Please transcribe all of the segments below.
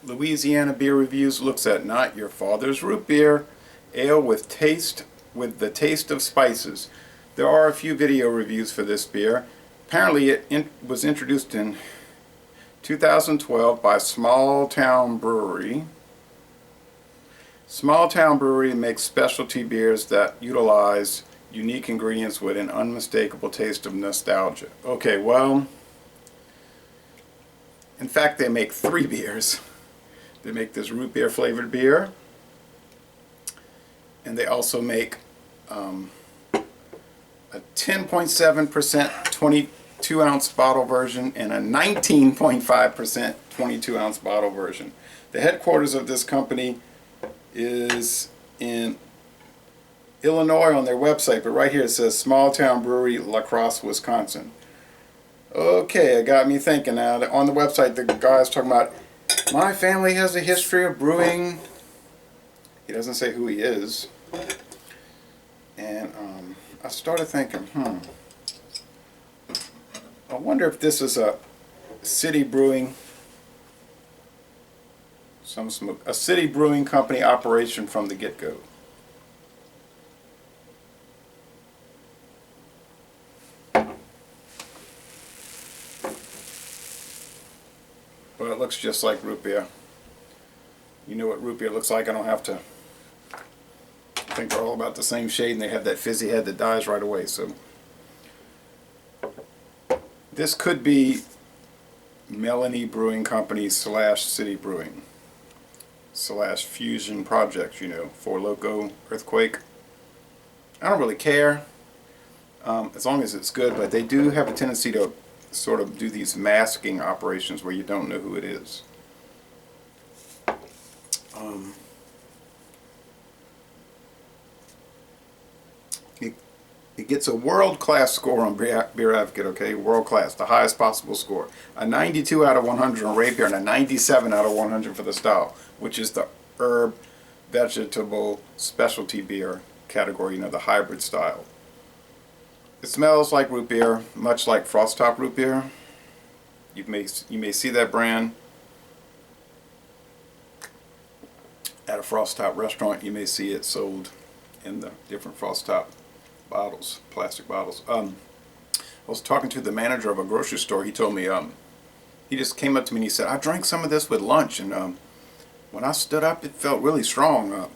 Louisiana Beer Reviews looks at not your father's root beer, ale with the taste of spices. There are a few video reviews for this beer. Apparently it was introduced in 2012 by Small Town Brewery. Small Town Brewery makes specialty beers that utilize unique ingredients with an unmistakable taste of nostalgia. Okay, well, in fact they make 3 beers. They make this root beer flavored beer, and they also make a 10.7% 22-ounce bottle version and a 19.5% 22-ounce bottle version. The headquarters of this company is in Illinois on their website, but right here it says Small Town Brewery, La Crosse, Wisconsin. Okay, it got me thinking now. On the website, the guy's talking about, my family has a history of brewing. He doesn't say who he is. And I started thinking, I wonder if this is a city brewing, a city brewing company operation from the get-go. But it looks just like root beer. You know what root beer looks like. I don't have to. I think they're all about the same shade, and they have that fizzy head that dies right away. So this could be Melanie Brewing Company / City Brewing / Fusion Project, you know, Four Loko, Earthquake. I don't really care as long as it's good, but they do have a tendency to sort of do these masking operations where you don't know who it is. It gets a world-class score on Beer Advocate, okay? World-class, the highest possible score. A 92 out of 100 on Rapier and a 97 out of 100 for the style, which is the herb, vegetable, specialty beer category, you know, the hybrid style. It smells like root beer, much like Frost Top root beer. You may see that brand at a Frost Top restaurant. You may see it sold in the different Frost Top bottles, plastic bottles. I was talking to the manager of a grocery store. He told me, he just came up to me and he said, I drank some of this with lunch, and when I stood up it felt really strong.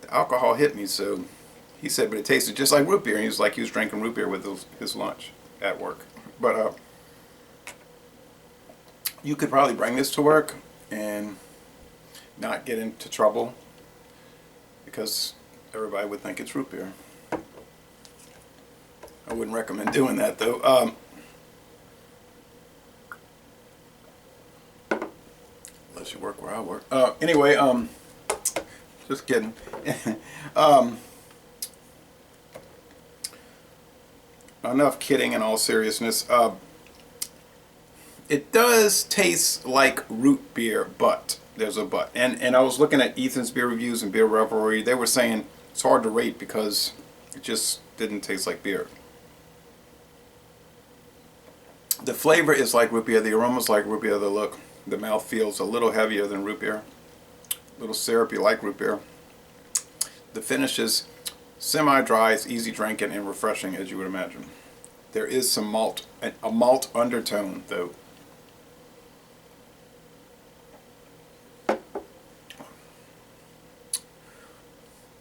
The alcohol hit me, so he said, but it tasted just like root beer. And he was like, he was drinking root beer with his lunch at work. But you could probably bring this to work and not get into trouble because everybody would think it's root beer. I wouldn't recommend doing that though. Unless you work where I work. Anyway, just kidding. Enough kidding in all seriousness. It does taste like root beer, but there's a but. And I was looking at Ethan's beer reviews and Beer Revelry. They were saying it's hard to rate because it just didn't taste like beer. The flavor is like root beer. The aroma is like root beer. The look, the mouth feels a little heavier than root beer. A little syrupy like root beer. The finish is semi-dry. It's easy drinking and refreshing, as you would imagine. There is some malt, a malt undertone though.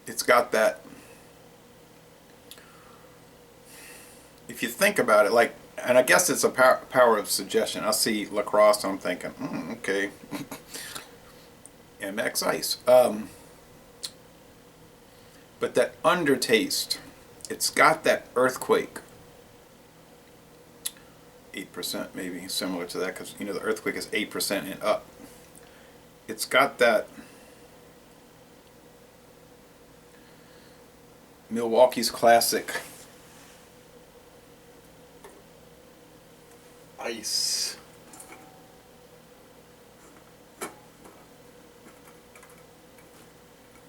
It's got that, if you think about it, like, and I guess it's a power of suggestion. I see La Crosse, I'm thinking, okay, MX Ice. But that undertaste, it's got that Earthquake, 8% maybe, similar to that, because you know the Earthquake is 8% and up. It's got that Milwaukee's Classic Ice.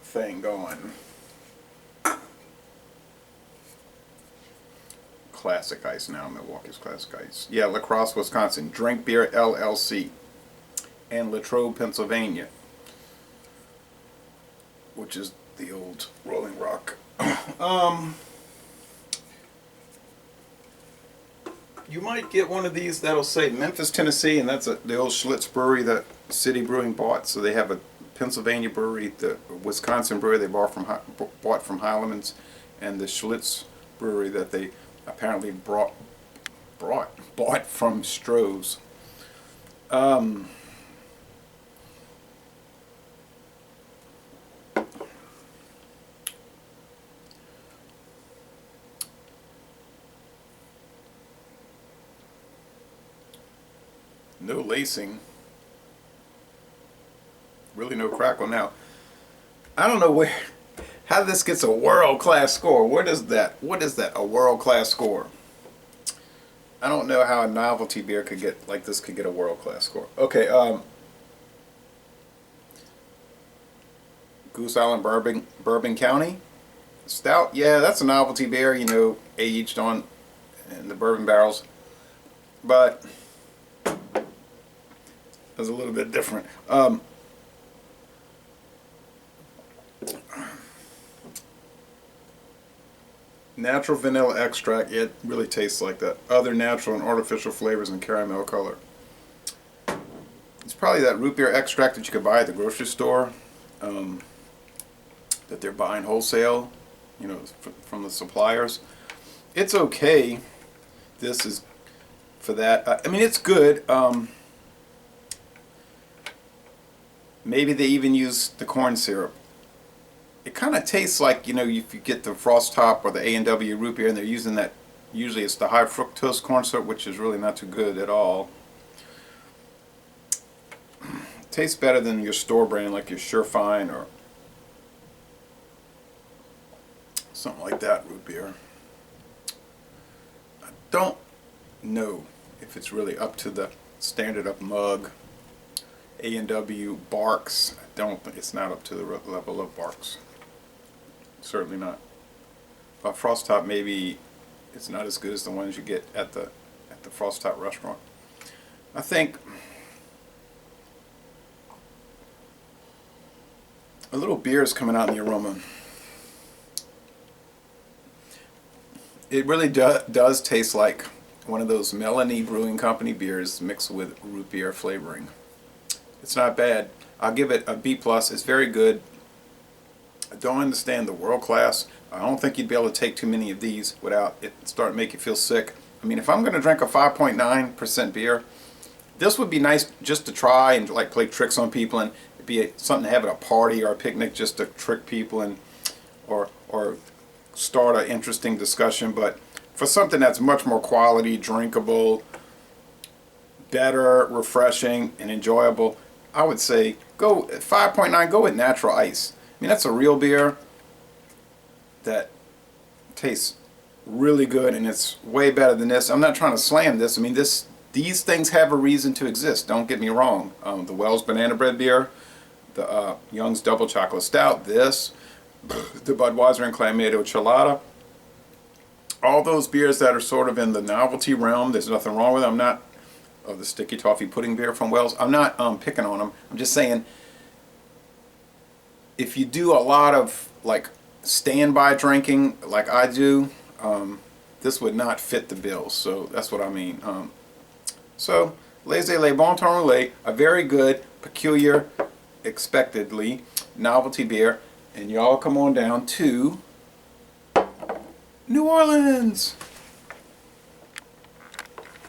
Thing going. Classic Ice now, Milwaukee's Classic Ice. Yeah, La Crosse, Wisconsin. Drink Beer LLC. and Latrobe, Pennsylvania, which is the old Rolling Rock. You might get one of these that'll say Memphis, Tennessee, and that's the old Schlitz Brewery that City Brewing bought. So they have a Pennsylvania brewery, the Wisconsin brewery they bought from Heilemann's, and the Schlitz Brewery that they apparently bought from Stroh's. No lacing. Really no crackle. Now, I don't know how this gets a world-class score. What is that, a world-class score? I don't know how a novelty beer could get a world-class score. Okay, Goose Island Bourbon County Stout. Yeah, that's a novelty beer, you know, aged in the bourbon barrels. But it's a little bit different. Natural vanilla extract, it really tastes like that. Other natural and artificial flavors and caramel color. It's probably that root beer extract that you could buy at the grocery store, that they're buying wholesale, you know, from the suppliers. It's okay. This is for that. I mean, it's good. Maybe they even use the corn syrup. It kind of tastes like, you know, if you get the Frost Top or the A&W root beer and they're using that, usually it's the high fructose corn syrup, which is really not too good at all. It tastes better than your store brand, like your Surefine or something like that root beer. I don't know if it's really up to the standard of Mug, A&W, Barks. I don't think it's not up to the level of Barks. Certainly not. Frost Top, maybe it's not as good as the ones you get at the Frost Top restaurant. I think a little beer is coming out in the aroma. It really does taste like one of those Melanie Brewing Company beers mixed with root beer flavoring. It's not bad. I'll give it a B+. It's very good. I don't understand the world class. I don't think you'd be able to take too many of these without it starting to make you feel sick. I mean, if I'm going to drink a 5.9% beer, this would be nice just to try and like play tricks on people, and it'd be something to have at a party or a picnic just to trick people and or start an interesting discussion. But for something that's much more quality, drinkable, better, refreshing, and enjoyable, I would say go 5.9. Go with natural ice. I mean, that's a real beer that tastes really good, and it's way better than this. I'm not trying to slam this. I mean, these things have a reason to exist. Don't get me wrong. The Wells Banana Bread beer, the Young's Double Chocolate Stout, the Budweiser and Clamato Chelada. All those beers that are sort of in the novelty realm, there's nothing wrong with them. I'm not, the Sticky Toffee Pudding beer from Wells, I'm not picking on them. I'm just saying, if you do a lot of like standby drinking like I do, this would not fit the bill. So that's what I mean. So Laissez-les Bon Temps Roulé, a very good, peculiar, expectedly novelty beer, and y'all come on down to New Orleans.